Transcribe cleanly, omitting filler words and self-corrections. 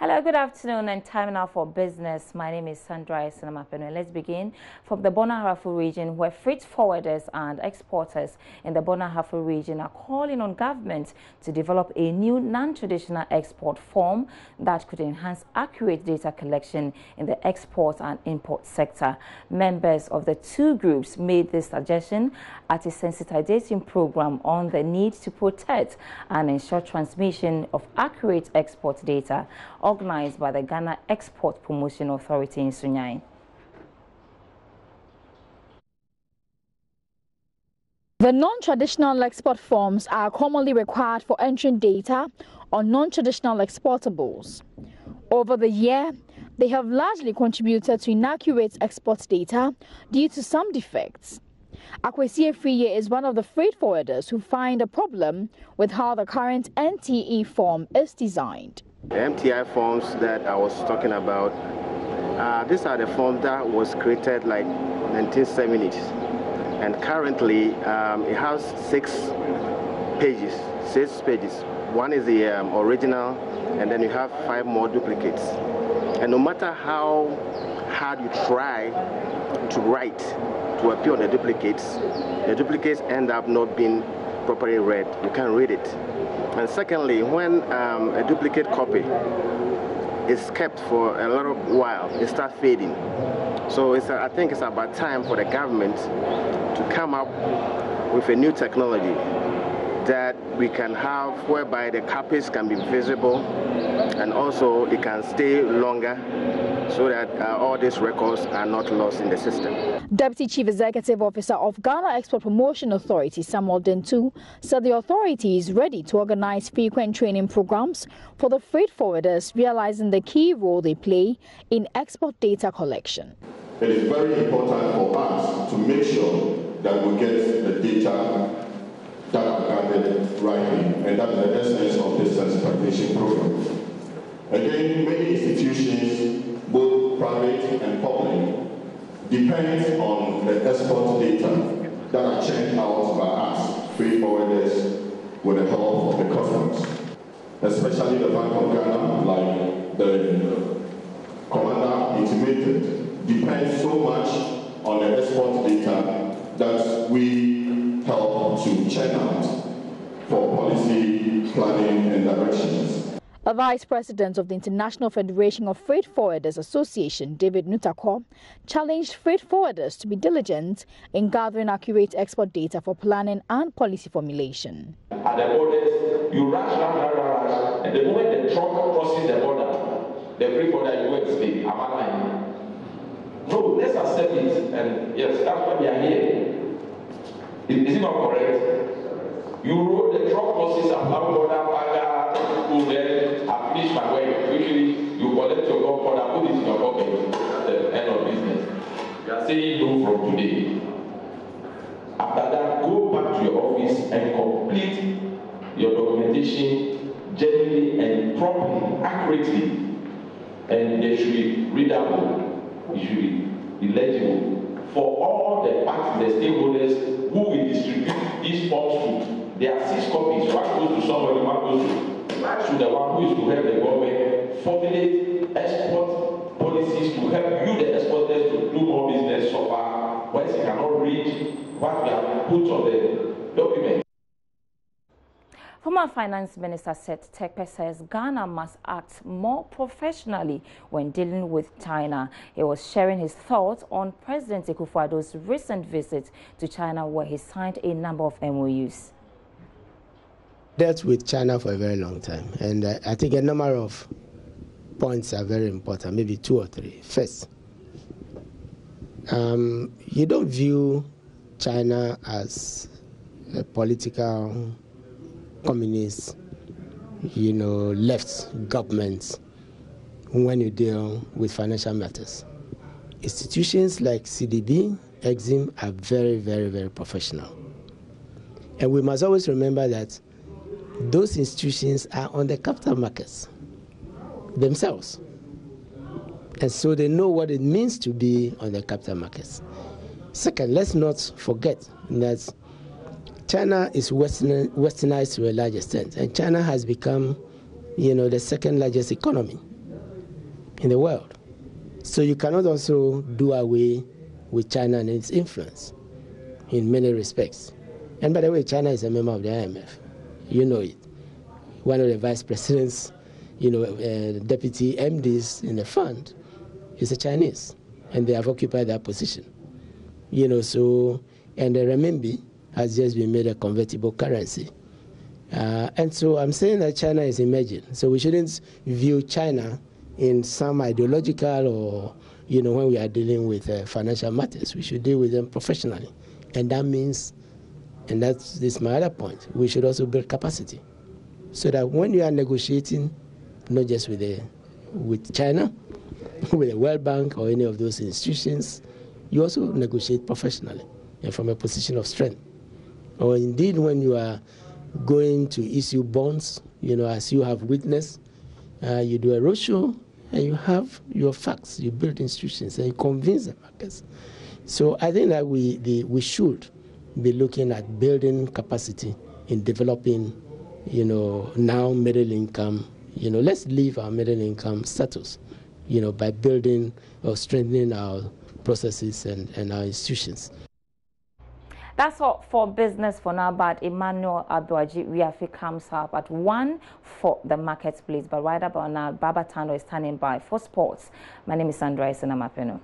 Hello, good afternoon, and time now for business. My name is Sandra Esenamapeno. Let's begin from the Bonaharafu region, where freight forwarders and exporters in the Bonaharafu region are calling on government to develop a new non-traditional export form that could enhance accurate data collection in the export and import sector. Members of the two groups made this suggestion at a sensitization program on the need to protect and ensure transmission of accurate export data, organized by the Ghana Export Promotion Authority in Sunyani. The non-traditional export forms are commonly required for entering data on non-traditional exportables. Over the year, they have largely contributed to inaccurate export data due to some defects. Akwesi Efriye is one of the freight forwarders who find a problem with how the current NTE form is designed. The MTI forms that I was talking about, these are the forms that was created like 1970s, and currently it has 6 pages. One is the original, and then you have 5 more duplicates. And no matter how hard you try to write to appear on the duplicates end up not being properly read. You can't read it. And secondly, when a duplicate copy is kept for a little while, it starts fading. So I think it's about time for the government to come up with a new technology that we can have, whereby the copies can be visible and also it can stay longer, so that all these records are not lost in the system. Deputy Chief Executive Officer of Ghana Export Promotion Authority, Samuel Dentu, said the authority is ready to organize frequent training programs for the freight forwarders, realizing the key role they play in export data collection. It is very important for us to make sure that we get the data that are gathered rightly, and that is the essence of this sensitization program. Again, many institutions, both private and public, depend on the export data that are churned out by us, freight forwarders, with the help of the customs. Especially the Bank of Ghana, like the commander intimated, depends so much on the export data that we help to churn out for policy planning and directions. A vice president of the International Federation of Freight Forwarders Association, David Nutako, challenged freight forwarders to be diligent in gathering accurate export data for planning and policy formulation. At the borders, you rush, and the moment the truck crosses the border, the freight forwarder, you go and speak, am I lying? No, let's accept it, and yes, that's why we are here. Is it not correct? You roll the truck crosses and border, then I finish my work. Quickly, you collect your gunpowder, put it in your pocket at the end of business. You are saying no from today. After that, go back to your office and complete your documentation genuinely and properly, accurately. And they should be readable, it should be legible for all the parties, the stakeholders who will distribute these forms to. There are 6 copies. One goes to somebody, one goes to the one who is to help the government formulate export policies to help you, the exporters, to do more business so far, once you cannot read what we have put on the document. Former Finance Minister Seth Terkper says Ghana must act more professionally when dealing with China. He was sharing his thoughts on President Akufo-Addo's recent visit to China, where he signed a number of MOUs. Dealt with China for a very long time, and I think a number of points are very important, maybe 2 or 3. First, you don't view China as a political communist, left government when you deal with financial matters. Institutions like CDB, Exim are very, very, very professional. And we must always remember that those institutions are on the capital markets themselves. And so they know what it means to be on the capital markets. Second, let's not forget that China is westernized to a large extent, and China has become, the second largest economy in the world. So you cannot also do away with China and its influence in many respects. And by the way, China is a member of the IMF. You know it. One of the vice presidents, deputy MDs in the fund is a Chinese, and they have occupied that position. So, and the renminbi has just been made a convertible currency. And so I'm saying that China is emerging. So we shouldn't view China in some ideological or, when we are dealing with financial matters. We should deal with them professionally. And that means, and this is my other point, we should also build capacity. So that when you are negotiating, not just with China, with the World Bank or any of those institutions, you also negotiate professionally and from a position of strength. Or indeed, when you are going to issue bonds, as you have witnessed, you do a roadshow and you have your facts, you build institutions and you convince the markets. So I think that we should be looking at building capacity in developing, now middle income. Let's leave our middle income status, by building or strengthening our processes and our institutions. That's all for business for now, but Emmanuel Abuaji Riafi comes up at 1 for the marketplace. But right about now, Baba Tando is standing by for sports. My name is Sandra Isenamapeno.